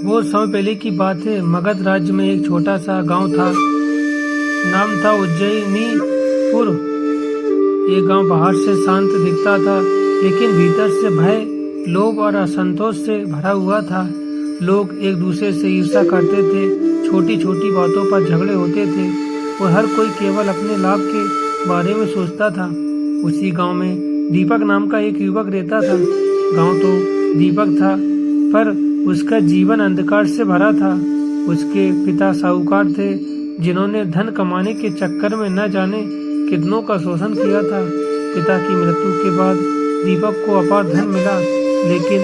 बहुत समय पहले की बात है। मगध राज्य में एक छोटा सा गांव था। नाम था उज्जयिनीपुर। ये गांव बाहर से शांत दिखता था, लेकिन भीतर से भय, लोभ और असंतोष से भरा हुआ था। लोग एक दूसरे से ईर्ष्या करते थे, छोटी छोटी बातों पर झगड़े होते थे और हर कोई केवल अपने लाभ के बारे में सोचता था। उसी गांव में दीपक नाम का एक युवक रहता था। गांव तो दीपक था, पर उसका जीवन अंधकार से भरा था। उसके पिता साहूकार थे, जिन्होंने धन कमाने के चक्कर में न जाने कितनों का शोषण किया था। पिता की मृत्यु के बाद दीपक को अपार धन मिला, लेकिन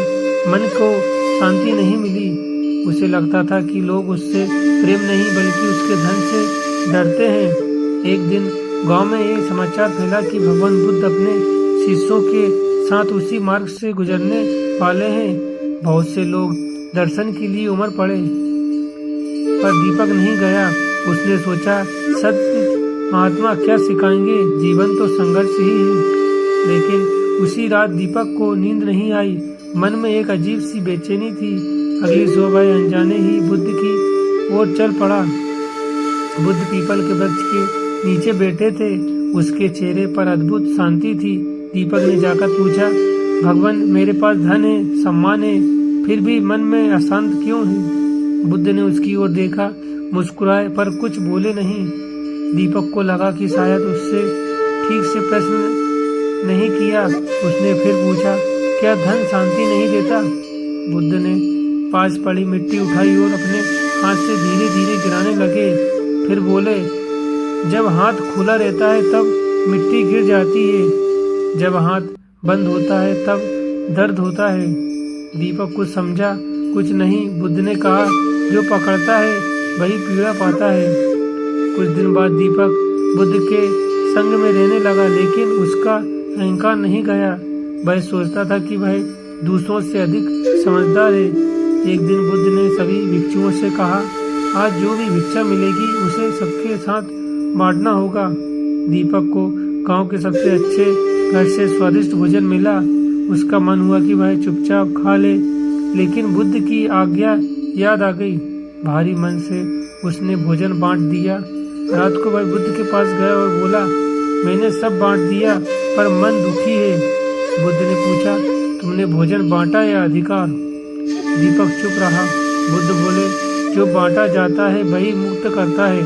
मन को शांति नहीं मिली। उसे लगता था कि लोग उससे प्रेम नहीं बल्कि उसके धन से डरते हैं। एक दिन गांव में ये समाचार फैला कि भगवान बुद्ध अपने शिष्यों के साथ उसी मार्ग से गुजरने वाले हैं। बहुत से लोग दर्शन के लिए उमड़ पड़े, पर दीपक नहीं गया। उसने सोचा, सत्य महात्मा क्या सिखाएंगे, जीवन तो संघर्ष ही है। लेकिन उसी रात दीपक को नींद नहीं आई। मन में एक अजीब सी बेचैनी थी। अगली सुबह अनजाने ही बुद्ध की ओर चल पड़ा। बुद्ध पीपल के वृक्ष के नीचे बैठे थे। उसके चेहरे पर अद्भुत शांति थी। दीपक ने जाकर पूछा, भगवान, मेरे पास धन है, सम्मान है, फिर भी मन में अशांत क्यों है? बुद्ध ने उसकी ओर देखा, मुस्कुराए, पर कुछ बोले नहीं। दीपक को लगा कि शायद उससे ठीक से प्रश्न नहीं किया। उसने फिर पूछा, क्या धन शांति नहीं देता? बुद्ध ने पास पड़ी मिट्टी उठाई और अपने हाथ से धीरे धीरे गिराने लगे। फिर बोले, जब हाथ खुला रहता है तब मिट्टी गिर जाती है, जब हाथ बंद होता है तब दर्द होता है। दीपक कुछ समझा, कुछ नहीं। बुद्ध ने कहा, जो पकड़ता है वही पीड़ा पाता है। कुछ दिन बाद दीपक बुद्ध के संग में रहने लगा, लेकिन उसका अहंकार नहीं गया। वह सोचता था कि वह दूसरों से अधिक समझदार है। एक दिन बुद्ध ने सभी भिक्षुओं से कहा, आज जो भी भिक्षा मिलेगी उसे सबके साथ बांटना होगा। दीपक को गांव के सबसे अच्छे घर से स्वादिष्ट भोजन मिला। उसका मन हुआ कि वह चुपचाप खा ले, लेकिन बुद्ध की आज्ञा याद आ गई। भारी मन से उसने भोजन बांट दिया। रात को वह बुद्ध के पास गया और बोला, मैंने सब बांट दिया, पर मन दुखी है। बुद्ध ने पूछा, तुमने भोजन बांटा या अधिकार? दीपक चुप रहा। बुद्ध बोले, जो बांटा जाता है वही मुक्त करता है।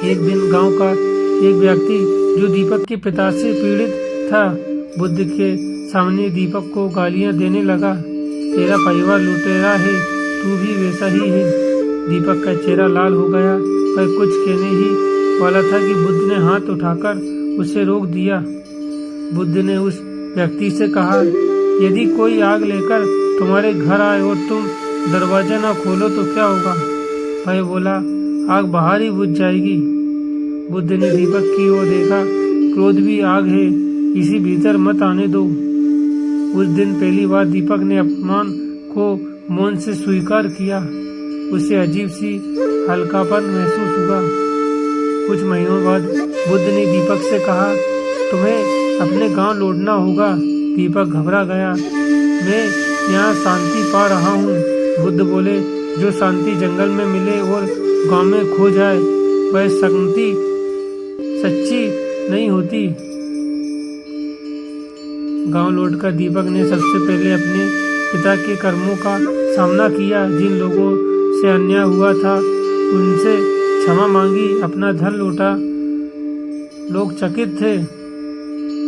एक दिन गांव का एक व्यक्ति जो दीपक के पिता से पीड़ित था, बुद्ध के सामने दीपक को गालियां देने लगा। तेरा परिवार लुटेरा है, तू भी वैसा ही है। दीपक का चेहरा लाल हो गया। वह कुछ कहने ही वाला था कि बुद्ध ने हाथ उठाकर उसे रोक दिया। बुद्ध ने उस व्यक्ति से कहा, यदि कोई आग लेकर तुम्हारे घर आए और तुम दरवाजा न खोलो तो क्या होगा? वह बोला, आग बाहर ही बुझ जाएगी। बुद्ध ने दीपक की ओर देखा, क्रोध भी आग है, इसी भीतर मत आने दो। उस दिन पहली बार दीपक ने अपमान को मौन से स्वीकार किया। उसे अजीब सी हल्कापन महसूस हुआ। कुछ महीनों बाद बुद्ध ने दीपक से कहा, तुम्हें अपने गांव लौटना होगा। दीपक घबरा गया। मैं यहाँ शांति पा रहा हूँ। बुद्ध बोले, जो शांति जंगल में मिले और गांव में खो जाए वह शांति सच्ची नहीं होती। गांव लौटकर दीपक ने सबसे पहले अपने पिता के कर्मों का सामना किया। जिन लोगों से अन्याय हुआ था उनसे क्षमा मांगी, अपना धन लौटा। लोग चकित थे।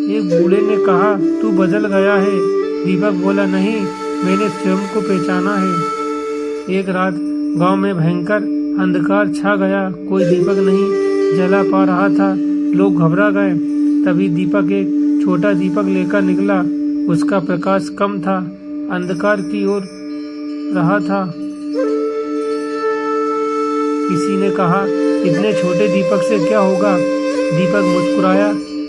एक बूढ़े ने कहा, तू बदल गया है। दीपक बोला, नहीं, मैंने स्वयं को पहचाना है। एक रात गांव में भयंकर अंधकार छा गया। कोई दीपक नहीं जला पा रहा था। लोग घबरा गए। तभी दीपक एक छोटा दीपक लेकर निकला। उसका प्रकाश कम था, अंधकार की ओर रहा था। किसी ने कहा, इतने छोटे दीपक से क्या होगा? दीपक मुस्कुराया।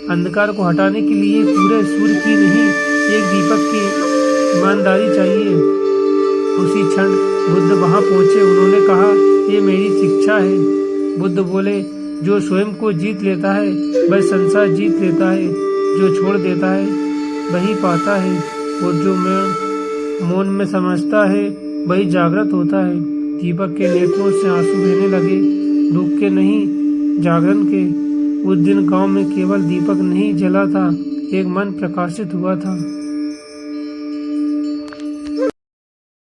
अंधकार को हटाने के लिए पूरे सूर्य की नहीं, एक दीपक की ईमानदारी चाहिए। उसी क्षण बुद्ध वहां पहुंचे। उन्होंने कहा, ये मेरी शिक्षा है। बुद्ध बोले, जो स्वयं को जीत लेता है वह संसार जीत लेता है। जो छोड़ देता है वही पाता है, और जो मौन में समझता है वही जागृत होता है। दीपक के नेत्रों से आंसू बहने लगे, दुख के नहीं, जागरण के। उस दिन गांव में केवल दीपक नहीं जला था, एक मन प्रकाशित हुआ था।